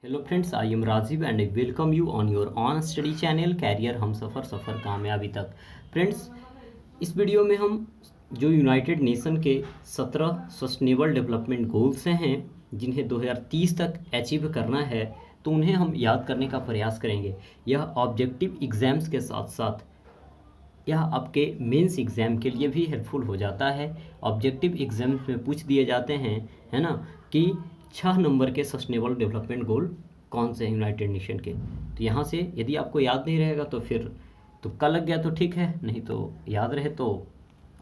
Hello friends, I am Rajeev and I welcome you on your on study channel career हम सफ़र कामयाबी तक। Friends, इस वीडियो में हम जो यूनाइटेड नेशन के 17 सस्टेनेबल डेवलपमेंट गोल्स हैं जिन्हें 2030 तक अचीव करना है, तो उन्हें हम याद करने का प्रयास करेंगे। यह ऑब्जेक्टिव एग्ज़ाम्स के साथ साथ यह आपके मेंस एग्ज़ाम के लिए भी हेल्पफुल हो जाता है। ऑब्जेक्टिव एग्ज़ाम्स में पूछ दिए जाते हैं, है ना, कि 6 नंबर के सस्टेनेबल डेवलपमेंट गोल कौन से हैं यूनाइटेड नेशन के। तो यहाँ से यदि आपको याद नहीं रहेगा तो फिर तुक्का लग गया तो ठीक है, नहीं तो याद रहे तो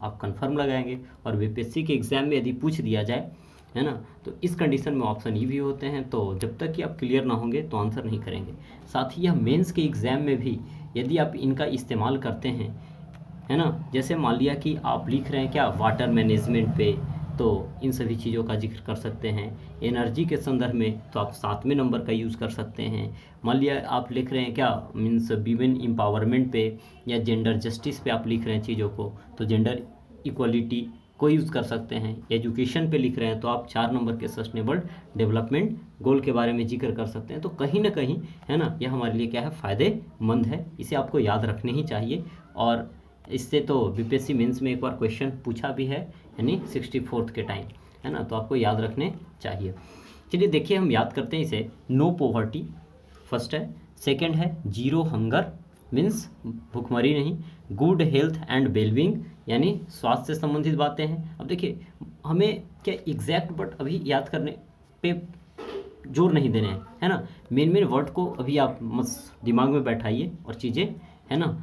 आप कंफर्म लगाएंगे। और बीपीएससी के एग्ज़ाम में यदि पूछ दिया जाए, है ना, तो इस कंडीशन में ऑप्शन ई भी होते हैं, तो जब तक कि आप क्लियर ना होंगे तो आंसर नहीं करेंगे। साथ ही यह मेंस के एग्ज़ाम में भी यदि आप इनका इस्तेमाल करते हैं, है ना, जैसे मान लिया कि आप लिख रहे हैं क्या वाटर मैनेजमेंट पे, तो इन सभी चीज़ों का जिक्र कर सकते हैं। एनर्जी के संदर्भ में तो आप 7वें नंबर का यूज़ कर सकते हैं। मान लिया आप लिख रहे हैं क्या मीन्स वीमेन एम्पावरमेंट पे या जेंडर जस्टिस पे आप लिख रहे हैं चीज़ों को, तो जेंडर इक्वलिटी को यूज़ कर सकते हैं। एजुकेशन पे लिख रहे हैं तो आप 4 नंबर के सस्टेनेबल डेवलपमेंट गोल के बारे में जिक्र कर सकते हैं। तो कहीं ना कहीं, है ना, यह हमारे लिए क्या है, फ़ायदेमंद है। इसे आपको याद रखने ही चाहिए। और इससे तो बीपीएससी मेंस में एक बार क्वेश्चन पूछा भी है, यानी 64th के टाइम, है ना, तो आपको याद रखने चाहिए। चलिए देखिए, हम याद करते हैं इसे। नो पॉवर्टी फर्स्ट है, सेकंड है जीरो हंगर मीन्स भूखमरी नहीं, गुड हेल्थ एंड वेलबींग यानी स्वास्थ्य से संबंधित बातें हैं। अब देखिए, हमें क्या एग्जैक्ट बट अभी याद करने पे जोर नहीं देने हैं, है ना। मेन वर्ड को अभी आप दिमाग में बैठाइए और चीज़ें, है ना,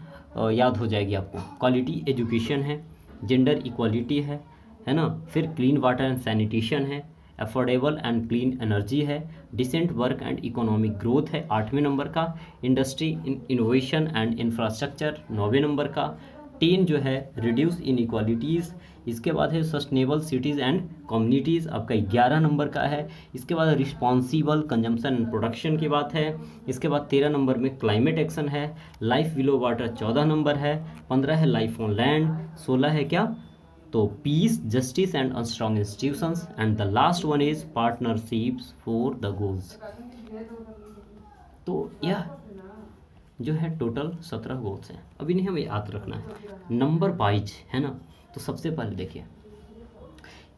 याद हो जाएगी आपको। क्वालिटी एजुकेशन है, जेंडर इक्वालिटी है ना, फिर क्लीन वाटर एंड सैनिटेशन है, अफोर्डेबल एंड क्लीन एनर्जी है, decent work and economic growth है 8वें नंबर का, इंडस्ट्री इनोवेशन एंड इंफ्रास्ट्रक्चर 9वें नंबर का, 10 जो है रिड्यूस इनइक्वालिटीज़, इसके बाद है सस्टेनेबल सिटीज़ एंड कम्युनिटीज़ आपका 11 नंबर का है। इसके बाद रिस्पॉन्सिबल कंजम्पशन एंड प्रोडक्शन की बात है। इसके बाद 13 नंबर में क्लाइमेट एक्शन है। लाइफ बिलो वाटर 14 नंबर है। 15 है लाइफ ऑन लैंड। 16 है क्या, तो piece justice and strong institutions and the last one is partnerships for the goals. तो यह जो है टोटल 17 गोल्स हैं। अब इन्हें हमें याद रखना है नंबर वाइज, है ना। तो सबसे पहले देखिए,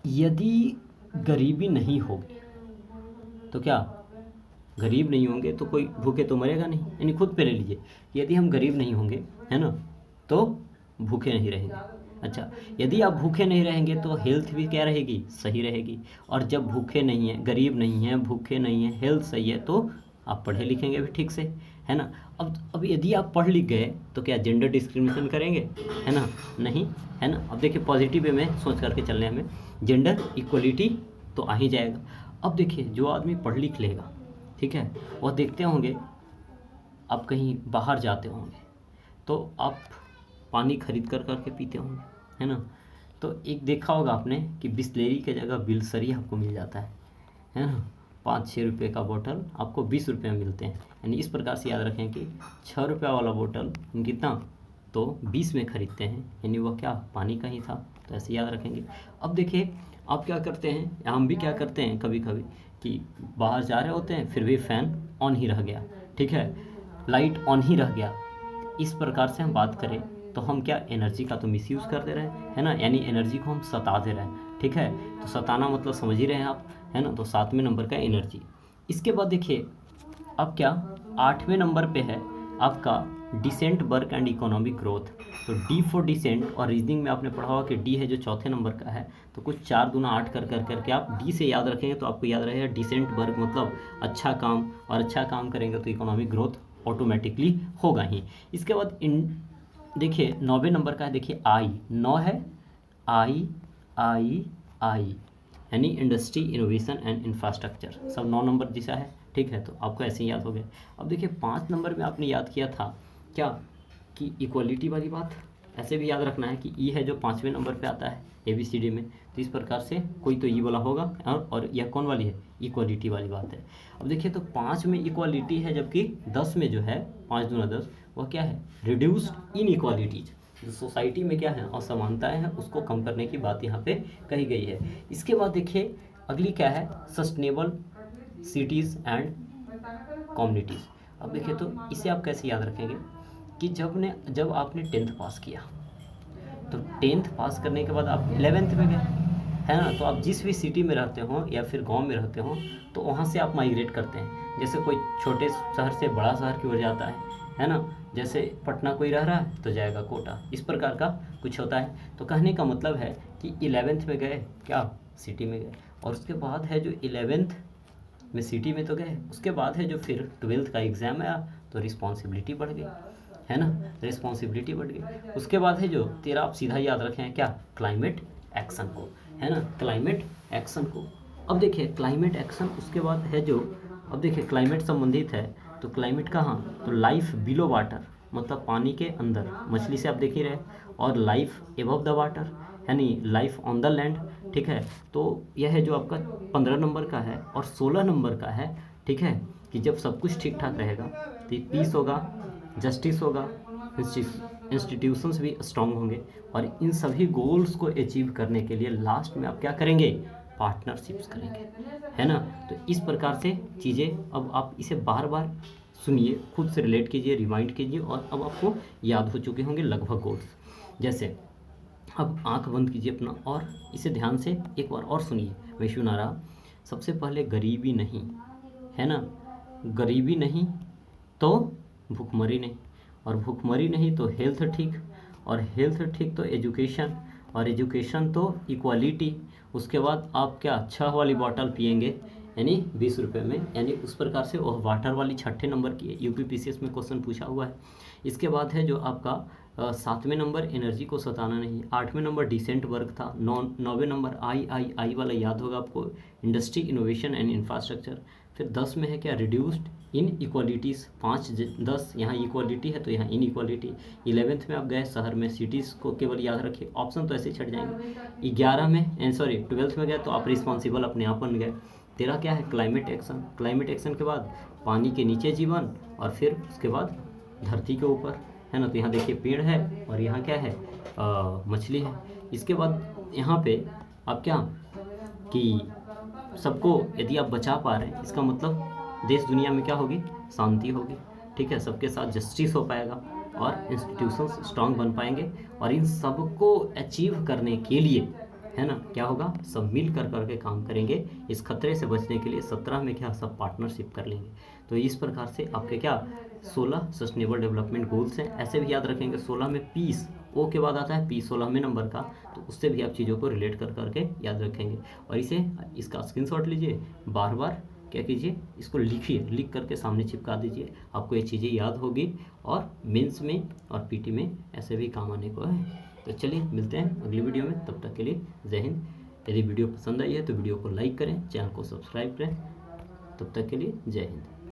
यदि गरीबी नहीं होगी तो क्या, गरीब नहीं होंगे तो कोई भूखे तो मरेगा नहीं, यानी खुद पे ले लीजिए, यदि हम गरीब नहीं होंगे, है ना, तो भूखे नहीं रहेंगे। अच्छा, यदि आप भूखे नहीं रहेंगे तो हेल्थ भी क्या रहेगी, सही रहेगी। और जब भूखे नहीं हैं, गरीब नहीं हैं, भूखे नहीं हैं, हेल्थ सही है, तो आप पढ़े लिखेंगे भी ठीक से, है ना। अब यदि आप पढ़ लिख गए तो क्या जेंडर डिस्क्रिमिनेशन करेंगे, है ना, नहीं, है ना। अब देखिए, पॉजिटिव वे में सोच करके चलने हमें, जेंडर इक्वलिटी तो आ ही जाएगा। अब देखिए, जो आदमी पढ़ लिख लेगा, ठीक है, वह देखते होंगे आप कहीं बाहर जाते होंगे तो आप पानी खरीद कर करके पीते होंगे, है ना। तो एक देखा होगा आपने कि बिस्लेरी के जगह बिलसरी आपको मिल जाता है ना। 5-6 रुपये का बोतल आपको 20 रुपये में मिलते हैं। यानी इस प्रकार से याद रखें कि 6 रुपये वाला बोतल हम कितना, तो 20 में ख़रीदते हैं, यानी वह क्या, पानी का ही था। तो ऐसे याद रखेंगे। अब देखिए, आप क्या करते हैं, हम भी क्या करते हैं कभी कभी, कि बाहर जा रहे होते हैं फिर भी फ़ैन ऑन ही रह गया, ठीक है, लाइट ऑन ही रह गया। इस प्रकार से हम बात करें तो हम क्या, एनर्जी का तो मिसयूज़ कर दे रहे हैं, है ना, यानी एनर्जी को हम सता दे रहे हैं, ठीक है। तो सताना मतलब समझ ही रहे हैं आप, है ना। तो 7वें नंबर का एनर्जी। इसके बाद देखिए, अब क्या 8वें नंबर पे है आपका decent work and economic growth. तो डी फॉर डिसेंट, और रीजनिंग में आपने पढ़ा होगा कि डी है जो चौथे नंबर का है, तो कुछ 4 दूना 8 कर करके आप डी से याद रखेंगे तो आपको याद रहेगा डिसेंट वर्क मतलब अच्छा काम, और अच्छा काम करेंगे तो इकोनॉमिक ग्रोथ ऑटोमेटिकली होगा ही। इसके बाद देखिए 9वें नंबर का है, देखिए आई, 9 है आई आई आई, यानी इंडस्ट्री इनोवेशन एंड इंफ्रास्ट्रक्चर, सब 9 नंबर जैसा है, ठीक है। तो आपको ऐसे ही याद हो गया। अब देखिए 5 नंबर में आपने याद किया था क्या, कि इक्वलिटी वाली बात, ऐसे भी याद रखना है कि ई है जो 5वें नंबर पे आता है ABCD में। तो इस प्रकार से कोई तो ई वाला होगा, और यह कौन वाली है, इक्वलिटी वाली बात है। अब देखिए, तो 5 में इक्वलिटी है, जबकि 10 में जो है 5 दूना 10, वह क्या है, रिड्यूस्ड इनइक्वालिटीज, जो सोसाइटी में क्या है असमानताएं हैं उसको कम करने की बात यहाँ पे कही गई है। इसके बाद देखिए अगली क्या है, सस्टेनेबल सिटीज़ एंड कम्युनिटीज़। अब देखिए तो इसे आप कैसे याद रखेंगे कि जब आपने 10th पास किया, तो 10th पास करने के बाद आप 11th में गए, है ना। तो आप जिस भी सिटी में रहते हो या फिर गांव में रहते हो, तो वहाँ से आप माइग्रेट करते हैं। जैसे कोई छोटे शहर से बड़ा शहर की ओर जाता है ना। जैसे पटना कोई रह रहा है तो जाएगा कोटा, इस प्रकार का कुछ होता है। तो कहने का मतलब है कि 11th में गए क्या, सिटी में गए, और उसके बाद है जो 11th में सिटी में तो गए, उसके बाद है जो फिर 12th का एग्ज़ाम आया, तो रिस्पॉन्सिबिलिटी बढ़ गई, है ना, रिस्पॉन्सिबिलिटी बढ़ गई। उसके बाद है जो तेरा, आप सीधा याद रखें क्या, क्लाइमेट एक्शन को, है ना, क्लाइमेट एक्शन को। अब देखिए क्लाइमेट एक्शन, उसके बाद है जो, अब देखिए क्लाइमेट संबंधित है तो क्लाइमेट कहाँ, तो लाइफ बिलो वाटर, मतलब पानी के अंदर, मछली से आप देख ही रहे, और लाइफ एबव द वाटर, यानी लाइफ ऑन द लैंड, ठीक है। तो यह है जो आपका 15 नंबर का है, और 16 नंबर का है, ठीक है, कि जब सब कुछ ठीक ठाक रहेगा तो पीस होगा, जस्टिस होगा, इंस्टीट्यूशंस भी स्ट्रांग होंगे, और इन सभी गोल्स को अचीव करने के लिए लास्ट में आप क्या करेंगे, पार्टनरशिप्स करेंगे, है ना। तो इस प्रकार से चीज़ें, अब आप इसे बार बार सुनिए, खुद से रिलेट कीजिए, रिमाइंड कीजिए, और अब आपको याद हो चुके होंगे लगभग गोल्स। जैसे अब आंख बंद कीजिए अपना, और इसे ध्यान से एक बार और सुनिए, मैं सुना रहा। सबसे पहले गरीबी नहीं, है ना, गरीबी नहीं तो भूखमरी नहीं, और भूखमरी नहीं तो हेल्थ ठीक, और हेल्थ ठीक तो एजुकेशन, और एजुकेशन तो इक्वालिटी। उसके बाद आप क्या, छः वाली बॉटल पिएंगे, यानी 20 रुपये में, यानी उस प्रकार से वह वाटर वाली 6ठे नंबर की UPPCS में क्वेश्चन पूछा हुआ है। इसके बाद है जो आपका 7वें नंबर एनर्जी को सताना नहीं, 8वें नंबर डिसेंट वर्क था, 9वें नंबर आई वाला याद होगा आपको, इंडस्ट्री इनोवेशन एंड इंफ्रास्ट्रक्चर। फिर 10 में है क्या, रिड्यूस्ड इन इक्वालिटीज़, 5 10 यहाँ इक्वालिटी है तो यहाँ इन इक्वालिटी। 11th में आप गए शहर में, सिटीज़ को केवल याद रखिए, ऑप्शन तो ऐसे ही छट जाएंगे। 11 में 12th में गए तो आप रिस्पॉन्सिबल अपने आप बन गए। तेरा क्या है, क्लाइमेट एक्शन, क्लाइमेट एक्शन के बाद पानी के नीचे जीवन, और फिर उसके बाद धरती के ऊपर, है ना। तो यहाँ देखिए पेड़ है, और यहाँ क्या है, मछली है। इसके बाद यहाँ पे आप क्या, कि सबको यदि आप बचा पा रहे हैं, इसका मतलब देश दुनिया में क्या होगी, शांति होगी, ठीक है, सबके साथ जस्टिस हो पाएगा, और इंस्टीट्यूशंस स्ट्रांग बन पाएंगे। और इन सबको अचीव करने के लिए, है ना, क्या होगा, सब मिल कर करके काम करेंगे। इस खतरे से बचने के लिए 17 में क्या, सब पार्टनरशिप कर लेंगे। तो इस प्रकार से आपके क्या 16 सस्टेनेबल डेवलपमेंट गोल्स हैं। ऐसे भी याद रखेंगे, 16 में पीस, ओ के बाद आता है पी 16वें नंबर का, तो उससे भी आप चीज़ों को रिलेट कर करके याद रखेंगे। और इसका स्क्रीनशॉट लीजिए, बार बार क्या कीजिए, इसको लिखिए, लिख करके सामने चिपका दीजिए, आपको ये चीज़ें याद होगी, और मेंस में और पीटी में ऐसे भी काम आने को है। तो चलिए मिलते हैं अगली वीडियो में, तब तक के लिए जय हिंद। यदि वीडियो पसंद आई है तो वीडियो को लाइक करें, चैनल को सब्सक्राइब करें। तब तक के लिए जय हिंद।